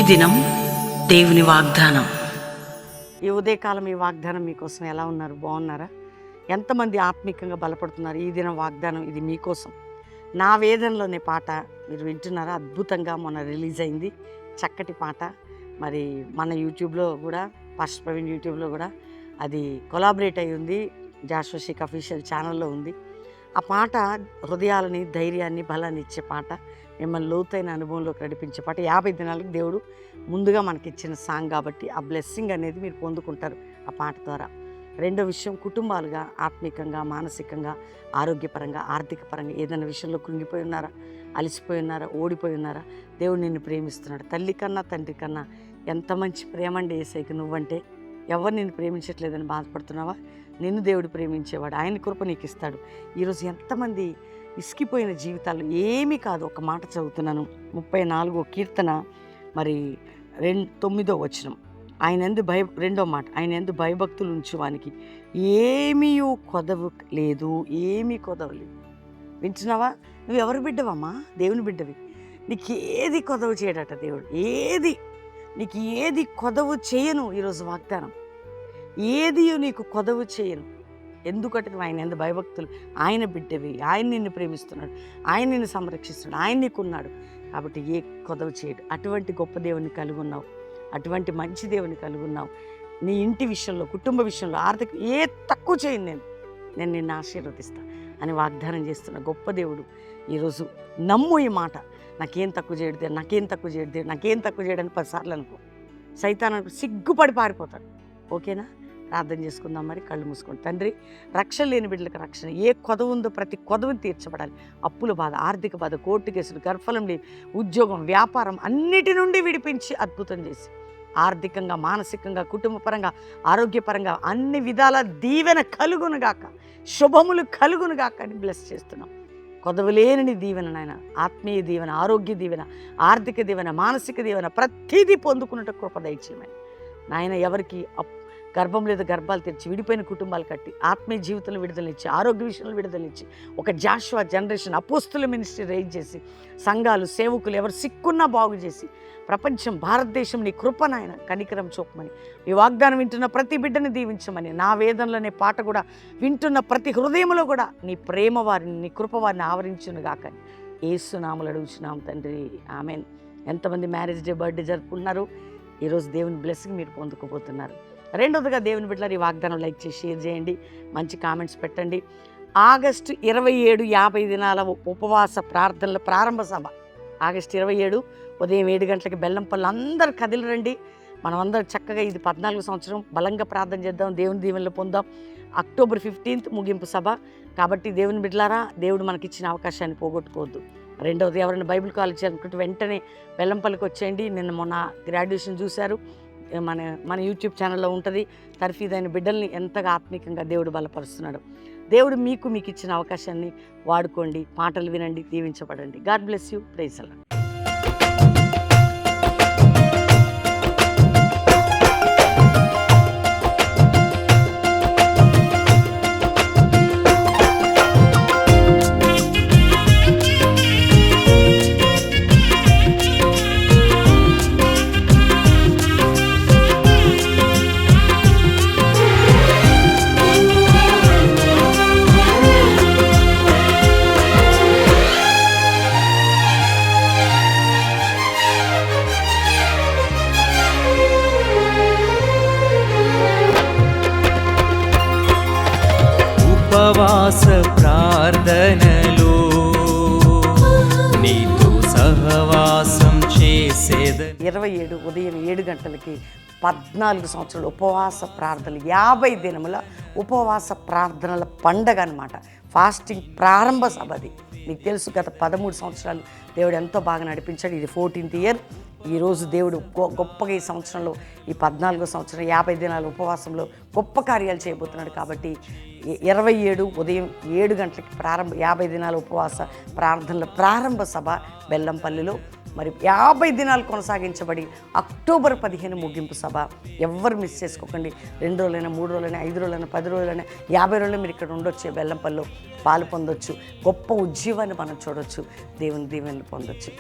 దినం దేవుని వాగ్దానం. ఈ ఉదయకాలం ఈ వాగ్దానం మీకోసం ఎలా ఉన్నారు? బాగున్నారా? ఎంతమంది ఆత్మీకంగా బలపడుతున్నారు? ఈ దినం వాగ్దానం ఇది మీకోసం. నా వేదనలోనే పాట మీరు వింటున్నారా? అద్భుతంగా మొన్న రిలీజ్ అయింది చక్కటి పాట. మరి మన యూట్యూబ్లో కూడా, ఫస్ట్ ప్రవీణ్ యూట్యూబ్లో కూడా అది కొలాబరేట్ అయి ఉంది. జాషువా షేక్ అఫీషియల్ ఛానల్లో ఉంది. ఆ పాట హృదయాలని, ధైర్యాన్ని, బలాన్ని ఇచ్చే పాట, మిమ్మల్ని లోతైన అనుభవంలోకి నడిపించే పాట. 50 దినాలకు దేవుడు ముందుగా మనకి ఇచ్చిన సాంగ్ కాబట్టి ఆ బ్లెస్సింగ్ అనేది మీరు పొందుకుంటారు ఆ పాట ద్వారా. రెండో విషయం, కుటుంబాలుగా ఆత్మికంగా, మానసికంగా, ఆరోగ్యపరంగా, ఆర్థిక పరంగా ఏదైనా విషయంలో కృంగిపోయి ఉన్నారా, అలసిపోయి ఉన్నారా, ఓడిపోయి ఉన్నారా? దేవుడు నిన్ను ప్రేమిస్తున్నాడు. తల్లి కన్నా తండ్రి కన్నా ఎంత మంచి ప్రేమ అండి యేసయ్యకి నువ్వంటే. ఎవరు నిన్ను ప్రేమించట్లేదని బాధపడుతున్నావా? నిన్ను దేవుడు ప్రేమించేవాడు. ఆయన కృప నీకు ఇస్తాడు. ఈరోజు ఎంతమంది ఇసికిపోయిన జీవితాలు ఏమీ కాదు. ఒక మాట చదువుతున్నాను, 34వ కీర్తన మరి 9వ వచనం. రెండో మాట, ఆయన యందు భయభక్తులు ఉంచువానికి ఏమీ కొదవ లేదు, ఏమీ కొదవ లేదు. వింటున్నావా? నువ్వు ఎవరు బిడ్డవమ్మా? దేవుని బిడ్డవి. నీకు ఏది కొదవ చేయడట దేవుడు. నీకు ఏది కొదవ చేయను. ఈరోజు వాగ్దానం, ఏది నీకు కొదవ చేయను. ఎందుకంటే నువ్వు ఆయన యందు భయభక్తులు, ఆయన బిడ్డవి, ఆయన నిన్ను ప్రేమిస్తున్నాడు, ఆయన నిన్ను సంరక్షిస్తున్నాడు, ఆయన నీకున్నాడు కాబట్టి ఏ కొదవ చేయడు. అటువంటి గొప్ప దేవుని కలిగి ఉన్నావు, అటువంటి మంచి దేవుని కలిగి ఉన్నావు. నీ ఇంటి విషయంలో, కుటుంబ విషయంలో, ఆర్థిక ఏ తక్కువ చేయను నేను నిన్ను ఆశీర్వదిస్తా అని వాగ్దానం చేస్తున్న గొప్ప దేవుడు. ఈరోజు నమ్ము ఈ మాట. నాకేం తక్కువ చేయడు, నాకేం తక్కువ చేయడని 10 సార్లు అనుకో. సైతాను సిగ్గుపడి పారిపోతాడు. ఓకేనా? ప్రార్థన చేసుకుందాం. మరి కళ్ళు మూసుకోండి. తండ్రి, రక్షణ లేని బిడ్డలకు రక్షణ, ఏ కొదవ ఉందో ప్రతి కొదవని తీర్చబడాలి. అప్పుల బాధ, ఆర్థిక బాధ, కోర్టు కేసులు, గర్భఫలం లేని, ఉద్యోగం, వ్యాపారం అన్నిటి నుండి విడిపించి అద్భుతం చేసి ఆర్థికంగా, మానసికంగా, కుటుంబపరంగా, ఆరోగ్యపరంగా అన్ని విధాల దీవెన కలుగునుగాక, శుభములు కలుగునుగాక అని బ్లెస్ చేస్తున్నాం. కొదవలేని దీవెన నాయన, ఆత్మీయ దీవెన, ఆరోగ్య దీవెన, ఆర్థిక దీవెన, మానసిక దీవెన ప్రతిదీ పొందుకున్నట్టు కృప దయచేయమని నాయన. ఎవరికి గర్భం లేదు గర్భాలు తెరిచి, విడిపోయిన కుటుంబాలు కట్టి, ఆత్మీయ జీవితంలో విడుదలనిచ్చి, ఆరోగ్య విషయంలో విడుదలనిచ్చి, ఒక జాషువా జనరేషన్ అపోస్తుల మినిస్ట్రీ రైజ్ చేసి, సంఘాలు, సేవకులు ఎవరు సిక్కున్నా బాగు చేసి, ప్రపంచం, భారతదేశం నీ కృప నాయన కనికరం చూపమని, ఈ వాగ్దానం వింటున్న ప్రతి బిడ్డని దీవించమని, నా వేదనలోనే పాట కూడా వింటున్న ప్రతి హృదయంలో కూడా నీ ప్రేమ వారిని, నీ కృప వారిని ఆవరించును గాకని యేసు నామములో అడుగుచున్నాం తండ్రి, ఆమెన్. ఎంతమంది మ్యారేజ్ డే, బర్త్డే జరుపుకుంటున్నారు? ఈరోజు దేవుని బ్లెస్సింగ్ మీరు పొందుకోబోతున్నారు. రెండోదిగా దేవుని బిడ్డలారు ఈ వాగ్దానం లైక్ చేసి షేర్ చేయండి, మంచి కామెంట్స్ పెట్టండి. ఆగస్టు 27 50 దినాల ఉపవాస ప్రార్థనల ప్రారంభ సభ. ఆగస్టు 27 ఉదయం 7 గంటలకి బెల్లంపల్లి. అందరు కదిలిరండి. మనం అందరం చక్కగా, ఇది 14వ సంవత్సరం, బలంగా ప్రార్థన చేద్దాం, దేవుని దీవెనలు పొందాం. అక్టోబర్ 15 ముగింపు సభ కాబట్టి దేవుని బిడ్డలారా, దేవుడు మనకిచ్చిన అవకాశాన్ని పోగొట్టుకోవద్దు. రెండవది, ఎవరైనా బైబిల్ కాలేజ్ అనుకుంటే వెంటనే బెల్లంపల్లికి వచ్చేయండి. మొన్న గ్రాడ్యుయేషన్ చూశారు, మన యూట్యూబ్ ఛానల్లో ఉంటుంది. తర్ఫీదైన బిడ్డల్ని ఎంతగా ఆత్మీకంగా దేవుడు బలపరుస్తున్నాడు. దేవుడు మీకు ఇచ్చిన అవకాశాన్ని వాడుకోండి, పాటలు వినండి, దీవించబడండి. God bless you. Praise the Lord. ఉపవాస ప్రార్థనలో నీతో సహవాసం చేసేద. 27 ఉదయం 7 గంటలకి 14 సంవత్సరాలు ఉపవాస ప్రార్థనలు, 50 దినముల ఉపవాస ప్రార్థనల పండగ అన్నమాట. ఫాస్టింగ్ ప్రారంభ సభ అది. మీకు తెలుసు, గత 13 సంవత్సరాలు దేవుడు ఎంతో బాగా నడిపించాడు. ఇది 14th ఇయర్. ఈరోజు దేవుడు గొప్పగా ఈ సంవత్సరంలో, ఈ 14వ సంవత్సరం 50 దినాల ఉపవాసంలో గొప్ప కార్యాలు చేయబోతున్నాడు. కాబట్టి 27 ఉదయం 7 గంటలకి 50 దినాల ఉపవాస ప్రార్థనల ప్రారంభ సభ బెల్లంపల్లిలో. మరి 50 దినాలు కొనసాగించబడి అక్టోబర్ 15 ముగింపు సభ. ఎవ్వరు మిస్ చేసుకోకండి. 2 రోజులైనా, 3 రోజులైనా, 5 రోజులైనా, 10 రోజులైనా, 50 రోజులు మీరు ఇక్కడ ఉండొచ్చు, బెల్లంపల్లిలో పాలు పొందొచ్చు. గొప్ప ఉజ్జీవాన్ని మనం చూడొచ్చు, దేవుని దీవెనలు పొందొచ్చు.